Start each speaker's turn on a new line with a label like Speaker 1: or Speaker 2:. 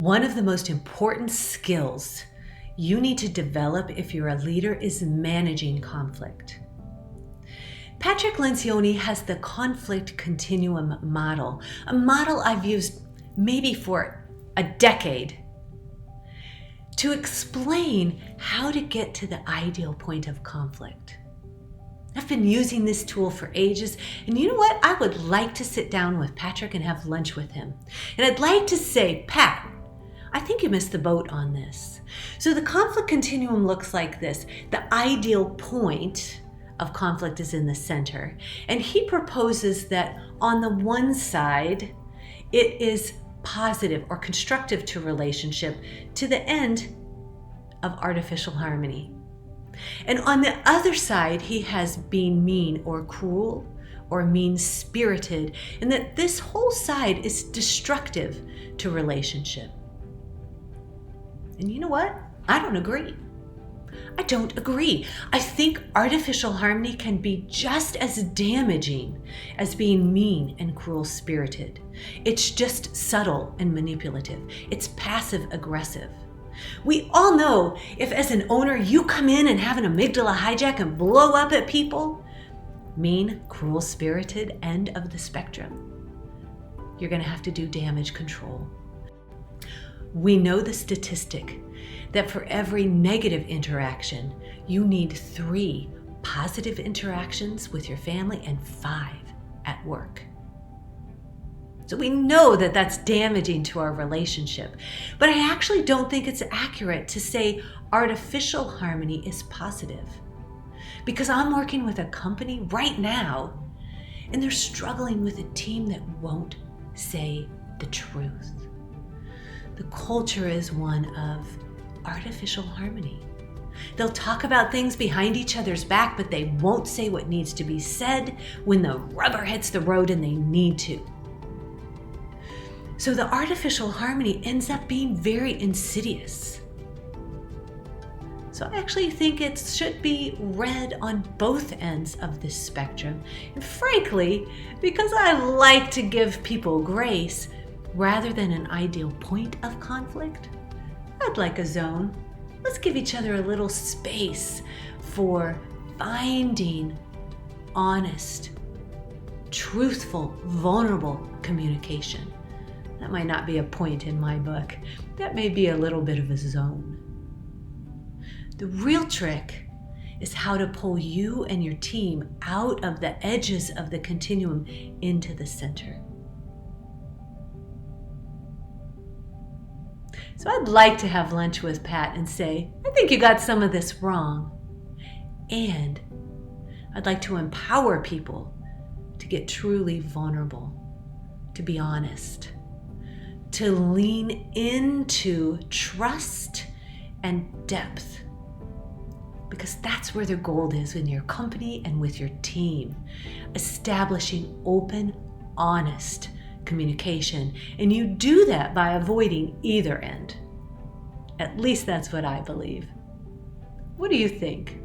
Speaker 1: One of the most important skills you need to develop if you're a leader is managing conflict. Patrick Lencioni has the conflict continuum model, a model I've used maybe for a decade to explain how to get to the ideal point of conflict. I've been using this tool for ages, and you know what? I would like to sit down with Patrick and have lunch with him. And I'd like to say, Pat, I think you missed the boat on this. So the conflict continuum looks like this. The ideal point of conflict is in the center. And he proposes that on the one side, it is positive or constructive to relationship to the end of artificial harmony. And on the other side, he has being mean or cruel or mean-spirited, and that this whole side is destructive to relationship. And you know what? I don't agree. I don't agree. I think artificial harmony can be just as damaging as being mean and cruel-spirited. It's just subtle and manipulative. It's passive-aggressive. We all know if as an owner you come in and have an amygdala hijack and blow up at people, mean, cruel-spirited end of the spectrum, you're going to have to do damage control. We know the statistic that for every negative interaction, you need 3 positive interactions with your family and 5 at work. So we know that that's damaging to our relationship. But I actually don't think it's accurate to say artificial harmony is positive. Because I'm working with a company right now, and they're struggling with a team that won't say the truth. The culture is one of artificial harmony. They'll talk about things behind each other's back, but they won't say what needs to be said when the rubber hits the road and they need to. So the artificial harmony ends up being very insidious. So I actually think it should be read on both ends of this spectrum. And frankly, because I like to give people grace, rather than an ideal point of conflict, I'd like a zone. Let's give each other a little space for finding honest, truthful, vulnerable communication. That might not be a point in my book. That may be a little bit of a zone. The real trick is how to pull you and your team out of the edges of the continuum into the center. So I'd like to have lunch with Pat and say, I think you got some of this wrong. And I'd like to empower people to get truly vulnerable, to be honest, to lean into trust and depth. Because that's where the gold is in your company and with your team. Establishing open, honest communication. And you do that by avoiding either end. At least that's what I believe. What do you think?